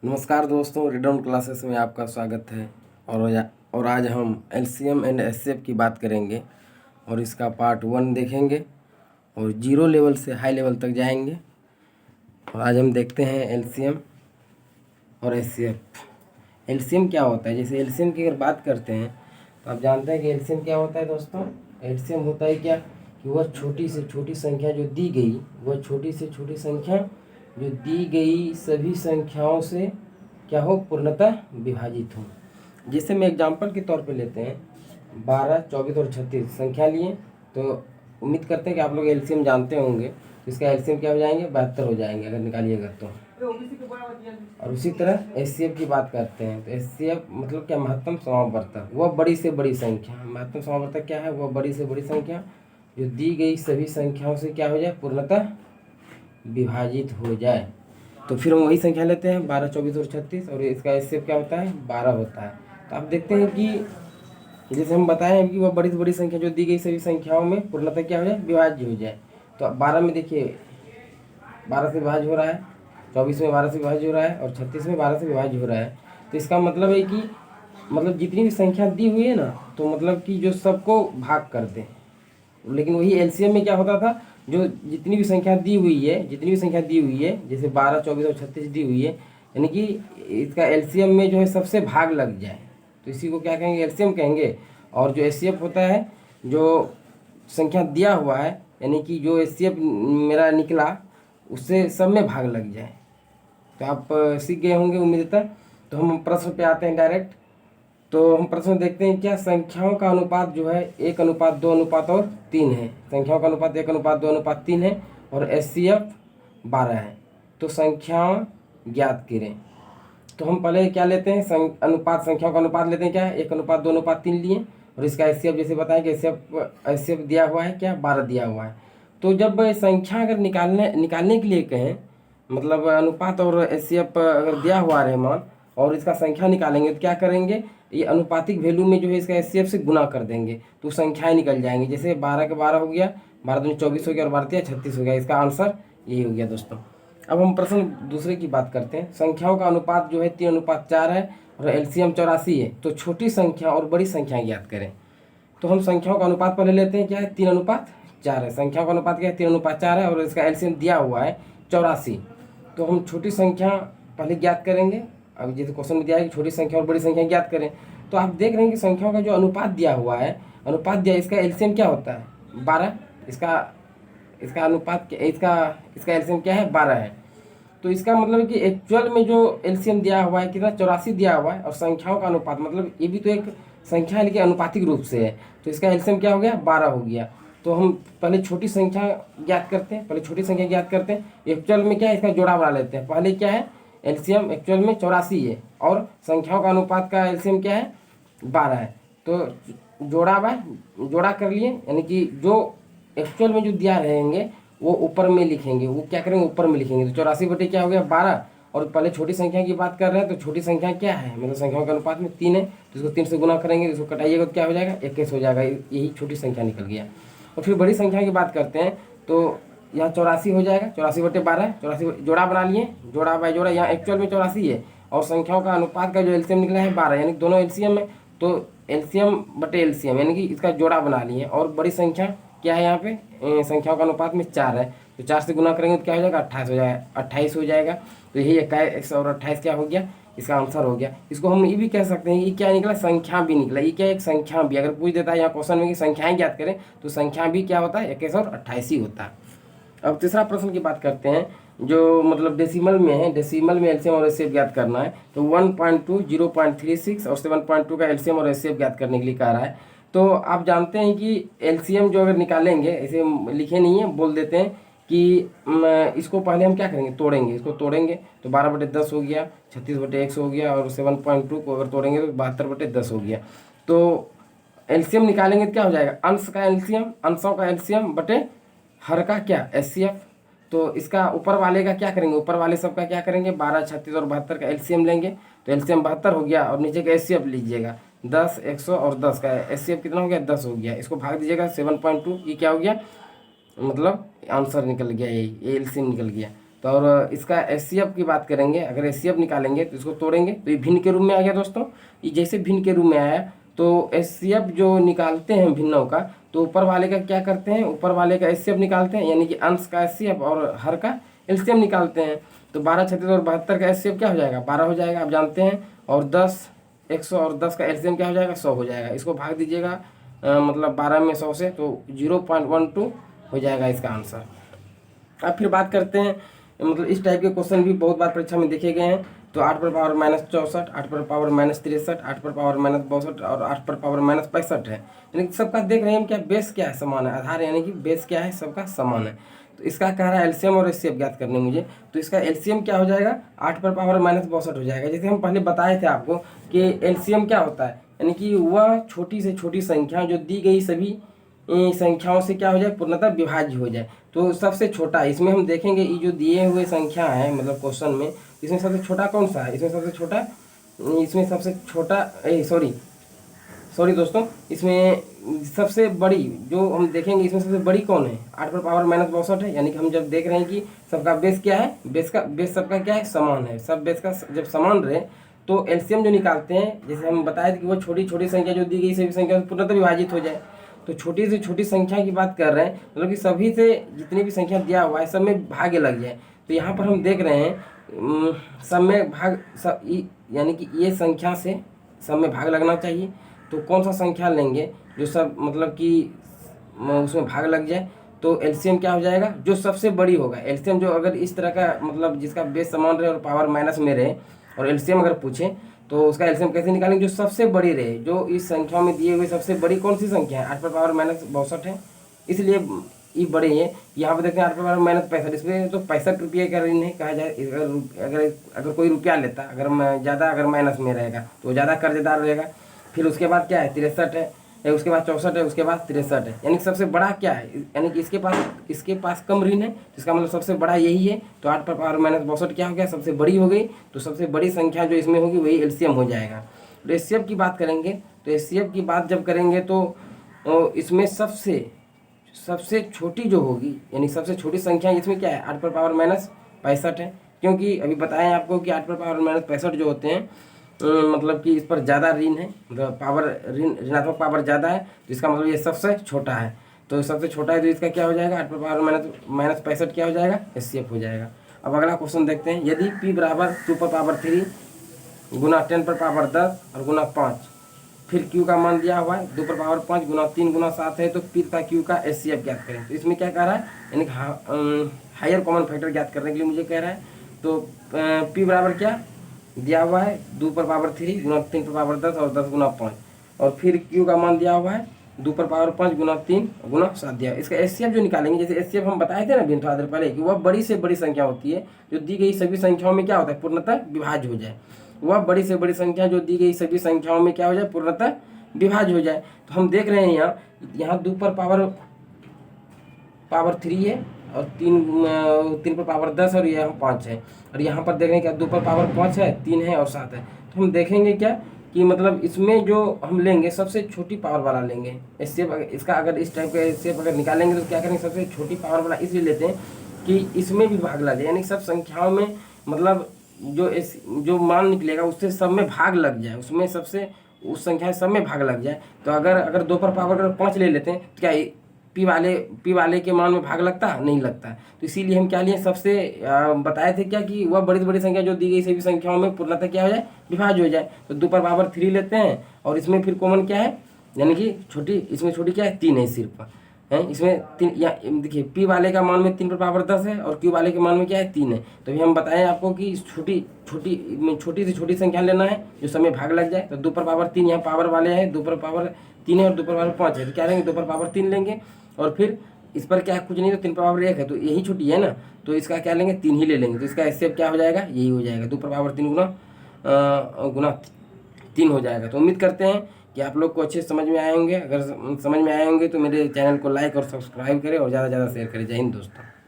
नमस्कार दोस्तों, redeem classes में आपका स्वागत है। और आज हम एलसीएम एंड एचसीएफ की बात करेंगे और इसका पार्ट 1 देखेंगे और जीरो लेवल से हाई लेवल तक जाएंगे। और आज हम देखते हैं एलसीएम और एचसीएफ। एलसीएम क्या होता है? जैसे एलसीएम की अगर बात करते हैं तो आप जानते हैं कि एलसीएम क्या होता है दोस्तों। एलसीएम होता है क्या कि वह छोटी से छोटी संख्या जो दी गई, वह छोटी से छोटी संख्या जो दी गई सभी संख्याओं से क्या हो, पूर्णतः विभाजित हो। जैसे मैं एग्जांपल के तौर पे लेते हैं 12, 24 और 36 संख्या लिए, तो उम्मीद करते हैं कि आप लोग एलसीएम जानते होंगे। तो इसका एलसीएम क्या हो जाएंगे, 72 हो जाएंगे अगर निकालिएगा तो। और उसी तरह एचसीएफ की बात करते हैं तो एचसीएफ मतलब क्या, महत्तम समावर्तक, वह बड़ी से बड़ी संख्या। महत्तम समावर्तक क्या है? वह बड़ी से बड़ी संख्या जो दी गई सभी संख्याओं से क्या हो जाए, पूर्णतः विभाजित हो जाए। तो फिर हम वही संख्या लेते हैं 12, 24 और 36 और इसका एचसीएफ क्या होता है, 12 होता है। तो आप देखते हैं कि जैसे हम बताए हैं कि वह बड़ी से बड़ी संख्या जो दी गई सभी संख्याओं में पूर्णतः क्या हो जाए, विभाज्य हो जाए। तो अब 12 में देखिए 12 से विभाज्य हो रहा है, 24 में 12 से विभाज्य हो रहा है और 36 में 12 से विभाज्य हो रहा है। तो इसका मतलब है कि मतलब जितनी भी संख्या दी हुई है ना, तो मतलब कि जो सबको भाग कर दें। लेकिन वही एलसीएम में क्या होता था, जो जितनी भी संख्या दी हुई है, जैसे 12, 24 और 36 दी हुई है, यानी कि इसका एलसीएम में जो है सबसे भाग लग जाए, तो इसी को क्या कहेंगे, एलसीएम कहेंगे। और जो एचसीएफ होता है, जो संख्या दिया हुआ है, यानी कि जो एचसीएफ मेरा निकला उससे सब में भाग लग जाए। तो आप सीख गए होंगे उम्मीदतः। तो हम प्रश्न पे आते हैं डायरेक्ट। तो हम प्रश्न देखते हैं, क्या संख्याओं का अनुपात जो है 1:2:3 है। संख्याओं का अनुपात 1:2:3 है और एचसीएफ 12 है। तो संख्याओं ज्ञात करें। तो हम पहले क्या लेते हैं, अनुपात, संख्याओं का अनुपात लेते हैं, क्या है 1:2:3 लिए। और इसका एचसीएफ जैसे बताएं कि एचसीएफ दिया हुआ है क्या, 12 दिया हुआ है। तो जब संख्या अगर निकालने के लिए कहें, मतलब अनुपात और एचसीएफ अगर दिया हुआ रहे मान और इसका संख्या निकालेंगे, तो क्या करेंगे, ये अनुपातिक वैल्यू में जो है इसका एचसीएफ से गुना कर देंगे तो संख्याएं निकल जाएंगी। जैसे 12 के 12 हो गया, 12 दूनी 24 हो गया और 12 36 हो गया। इसका आंसर यही हो गया दोस्तों। अब हम प्रश्न दूसरे की बात करते हैं। संख्याओं का अनुपात जो है 3:4 है और एलसीएम 84 है। तो छोटी संख्या और बड़ी संख्या ज्ञात करें। तो हम संख्याओं का अनुपात पहले लेते हैं, क्या है 3:4 है। संख्याओं का अनुपात क्या है, 3:4 है और इसका एलसीएम दिया हुआ है 84। तो हम छोटी संख्या पहले ज्ञात करेंगे। अब जैसे क्वेश्चन में दिया है कि छोटी संख्या और बड़ी संख्या ज्ञात करें, तो आप देख रहे हैं कि संख्याओं का जो अनुपात दिया हुआ है, अनुपात दिया, इसका एलसीएम क्या होता है, 12। इसका अनुपात इसका एलसीएम क्या है, 12 है। तो इसका मतलब है कि एक्चुअल में जो एलसीएम दिया हुआ है कितना, 84 दिया हुआ है। और संख्याओं का अनुपात मतलब ये भी तो एक संख्या है लेकिन अनुपातिक रूप से है, तो इसका एलसीएम क्या हो गया, 12 हो गया। तो हम पहले छोटी संख्या ज्ञात करते हैं। एक्चुअल में क्या है, इसका जोड़ा बना लेते हैं। पहले क्या है, एलसीएम एक्चुअल में 84 है और संख्याओं का अनुपात का एलसीएम क्या है, 12 है। तो जोड़ा कर लिए, यानी कि जो एक्चुअल में जो दिया रहेंगे वो ऊपर में लिखेंगे। वो क्या करेंगे, ऊपर में लिखेंगे। तो 84 बटे क्या हो गया, 12। और पहले छोटी संख्या की बात कर रहे हैं, तो छोटी संख्या क्या है, मतलब संख्याओं के अनुपात में 3 है, तो इसको 3 से गुना करेंगे, इसको कटाइएगा तो क्या हो जाएगा, 21 हो जाएगा। यही छोटी संख्या निकल गया। और फिर बड़ी संख्या की बात करते हैं, तो यहाँ 84 हो जाएगा, 84 बटे 12, 84 जोड़ा बना लिए, जोड़ा बाय जोड़ा। यहाँ एक्चुअल में 84 है और संख्याओं का अनुपात का जो एलसीएम निकला है 12, यानी दोनों एलसीएम है। तो एलसीएम बटे एलसीएम यानी कि इसका जोड़ा बना लिए। और बड़ी संख्या क्या है, यहाँ पे संख्याओं का अनुपात में 4 है, तो 4 से गुना करेंगे तो क्या हो जाएगा, 28 हो जाएगा। तो यही 21 और 28 क्या हो गया, इसका आंसर हो गया। इसको हम ये भी कह सकते हैं, ये क्या निकला, संख्या भी निकला। ये क्या, एक संख्या भी। अगर पूछ देता है यहाँ क्वेश्चन में कि संख्याएं ज्ञात करें, तो संख्या भी क्या होता है, 21 और 28 ही होता है। अब तीसरा प्रश्न की बात करते हैं, जो मतलब डेसिमल में है। डेसिमल में एलसीएम और एचसीएफ ज्ञात करना है। तो 1.2, 0.36 और 7.2 का एलसीएम और एचसीएफ ज्ञात करने के लिए कह रहा है। तो आप जानते हैं कि एलसीएम जो अगर निकालेंगे, ऐसे लिखे नहीं है, बोल देते हैं कि इसको पहले हम क्या करेंगे, तोड़ेंगे। इसको तोड़ेंगे तो 12/10 हो गया, 36/100 हो गया और 7.2 को अगर तोड़ेंगे तो 72/10 हो गया। तो एलसीएम निकालेंगे तो क्या हो जाएगा, अंशों का एलसीएम बटे हर का क्या, एचसीएफ। तो इसका ऊपर वाले का क्या करेंगे, ऊपर वाले सब का क्या करेंगे, 12, 36 और 72 का एलसीएम लेंगे। तो एलसीएम 72 हो गया और नीचे का एचसीएफ लीजिएगा, 10, 100 और 10 का एचसीएफ कितना हो गया, 10 हो गया। इसको भाग दीजिएगा 7.2, ये क्या हो गया, मतलब आंसर निकल गया, ये एलसीएम निकल गया। तो और इसका एचसीएफ की बात करेंगे, अगर एचसीएफ निकालेंगे तो इसको तोड़ेंगे तो ये भिन्न के रूप में आ गया दोस्तों। ये जैसे भिन्न के रूप में आया तो एचसीएफ जो निकालते हैं भिन्नों का, तो ऊपर वाले का क्या करते हैं, ऊपर वाले का एचसीएफ निकालते हैं, यानी कि अंश का एचसीएफ और हर का एलसीएम निकालते हैं। तो 12, 36 और 72 का एचसीएफ क्या हो जाएगा, 12 हो जाएगा, आप जानते हैं। और 10, 100 और 10 का एलसीएम क्या हो जाएगा, 100 हो जाएगा। इसको भाग दीजिएगा मतलब 12 में 100 से, तो 0.12 हो जाएगा इसका आंसर। अब फिर बात करते हैं, मतलब इस टाइप के क्वेश्चन भी बहुत बार परीक्षा में देखे गए हैं। तो 8 पर पावर -64, 8 पर पावर -63, 8 पर पावर -62 और 8 पर पावर -65 है। यानी कि सबका देख रहे हैं हम क्या, बेस क्या है, समान है। आधार यानी कि बेस क्या है, सबका समान है। तो इसका कह रहा है एलसीएम और एचसीएफ ज्ञात करने मुझे। तो इसका एलसीएम क्या हो जाएगा, 8 पर पावर -62 हो जाएगा। जैसे हम पहले बताए थे आपको कि एलसीएम क्या होता है, यानी कि वह छोटी से छोटी संख्या जो दी गई सभी संख्याओं से क्या हो जाए, पूर्णतः विभाज्य हो जाए। तो सबसे छोटा इसमें हम देखेंगे, ये जो दिए हुए संख्या है मतलब क्वेश्चन में, इसमें सबसे छोटा कौन सा है, इसमें सबसे छोटा सॉरी दोस्तों, इसमें सबसे बड़ी जो हम देखेंगे, इसमें सबसे बड़ी कौन है, 8 पर पावर -62 है। यानी कि हम जब देख रहे हैं कि सबका बेस क्या है, बेस सबका क्या है, समान है। सब बेस का जब समान रहे तो एलसीएम जो निकालते हैं, जैसे हम बताए थे कि वो छोटी छोटी संख्या जो दी गई सभी संख्या पूर्णतः विभाजित हो जाए। तो छोटी से छोटी संख्या की बात कर रहे हैं, मतलब कि सभी से जितनी भी संख्या दिया हुआ है सब में भाग्य लग जाए। तो यहाँ पर हम देख रहे हैं सब में भाग यानी कि ये संख्या से सब में भाग लगना चाहिए। तो कौन सा संख्या लेंगे जो सब मतलब कि उसमें भाग लग जाए, तो एलसीएम क्या हो जाएगा, जो सबसे बड़ी होगा। एलसीएम जो अगर इस तरह का मतलब जिसका बेस समान रहे और पावर माइनस में रहे, और एलसीएम अगर पूछे तो उसका एलसीएम कैसे निकालेंगे, जो सबसे बड़ी रहे। जो इस संख्या में दिए हुए सबसे बड़ी कौन सी संख्या है, 8 पर पावर -62 है, इसलिए ये बड़े हैं। यहाँ पर देखते हैं 8 पर पावर -65, इसमें तो 65 रुपये का ऋण है कहा जाए। अगर कोई रुपया लेता, अगर माइनस में रहेगा तो ज़्यादा कर्जदार रहेगा। फिर उसके बाद क्या है, 63 है, उसके बाद 64 है, उसके बाद 63 है। यानी कि सबसे बड़ा क्या है, यानी कि इसके पास कम ऋण है, इसका मतलब सबसे बड़ा यही है। तो 8 पर पावर -62 क्या हो गया, सबसे बड़ी हो गई। तो सबसे बड़ी संख्या जो इसमें होगी वही एलसीएम हो जाएगा। तो एचसीएफ की बात करेंगे, तो एचसीएफ की बात जब करेंगे तो इसमें सबसे छोटी जो होगी, यानी सबसे छोटी संख्या इसमें क्या है, 8 पर पावर -65 है। क्योंकि अभी बताएं आपको कि 8 पर पावर -65 जो होते हैं मतलब कि इस पर ज़्यादा ऋण है, मतलब ऋणात्मक पावर ज़्यादा है। तो इसका मतलब ये सबसे छोटा है। तो सबसे छोटा है तो इसका क्या हो जाएगा, 8 पर पावर -65 क्या हो जाएगा, एचसीएफ हो जाएगा। अब अगला क्वेश्चन देखते हैं, यदि p बराबर 2 पर पावर 3 गुना 10 पर पावर 10 और गुना 5, फिर q का मान दिया हुआ है 2 पर पावर 5 गुना 3 गुना 7 है, तो p तथा q का एचसीएफ ज्ञात करें। तो इसमें क्या कह रहा है, यानी हायर कॉमन फैक्टर ज्ञात करने के लिए मुझे कह रहा है। तो p बराबर क्या दिया हुआ है, 2 पर पावर 3 गुना 3 पर पावर 10 और 10 गुना 5, और फिर q का मान दिया हुआ है 2 पर पावर 5 गुना 3 गुना 7 दिया। इसका एचसीएफ जो निकालेंगे, जैसे एचसीएफ हम बताए थे ना अभी थोड़ा देर पहले, कि वह बड़ी से बड़ी संख्या होती है जो दी गई सभी संख्याओं में क्या होता है, पूर्णतः विभाज्य हो जाए। वह बड़ी से बड़ी संख्या जो दी गई सभी संख्याओं में क्या हो जाए, पूर्णतः विभाज्य हो जाए। तो हम देख रहे हैं यहाँ 2 पर पावर 3 है, और 3 पर पावर 10 और यहाँ 5 है। और यहाँ पर देख रहे हैं क्या, 2 पर पावर 5 है, 3 है और 7 है। तो हम देखेंगे क्या कि मतलब इसमें जो हम लेंगे सबसे छोटी पावर वाला लेंगे एचसीएफ। इसका अगर इस टाइप का एचसीएफ अगर निकालेंगे तो क्या करेंगे, सबसे छोटी पावर वाला इसलिए लेते हैं कि इसमें भी भाग लगे, यानी सब संख्याओं में मतलब जो मान निकलेगा उससे सब में भाग लग जाए, उसमें सबसे उस संख्या सब में भाग लग जाए। तो अगर 2 पर पावर अगर 5 ले लेते हैं तो क्या पी वाले के मान में भाग लगता नहीं लगता। तो इसीलिए हम क्या लिए, सबसे बताए थे क्या कि वह बड़ी से बड़ी संख्या जो दी गई सभी संख्याओं में पूर्णतः क्या हो जाए, विभाज्य हो जाए। तो 2 पर पावर 3 लेते हैं, और इसमें फिर कॉमन क्या है, यानी कि छोटी, इसमें छोटी क्या है, 3 है सिर्फ है। इसमें 3, या देखिए पी वाले का मान में 3 पर पावर 10 है और क्यू वाले के मान में क्या है, 3 है। तो अभी हम बताएं आपको कि छोटी से छोटी संख्या लेना है जो समय भाग लग जाए। तो 2 पर पावर 3 यहाँ पावर वाले हैं, 2 पर पावर 3 है और 2 पर पावर 5 है। तो क्या लेंगे, 2 पर पावर 3 लेंगे, और फिर इस पर क्या कुछ नहीं, तो 3 पर पावर 1 है, तो यही छोटी है ना, तो इसका क्या लेंगे, 3 ही ले लेंगे। तो इसका एचसीएफ क्या हो जाएगा, यही हो जाएगा, 2 पर पावर 3 गुना 3 हो जाएगा। तो उम्मीद करते हैं कि आप लोग को अच्छे समझ में आए होंगे। अगर समझ में आए होंगे तो मेरे चैनल को लाइक और सब्सक्राइब करें और ज़्यादा से ज़्यादा शेयर करें। जय हिंद दोस्तों।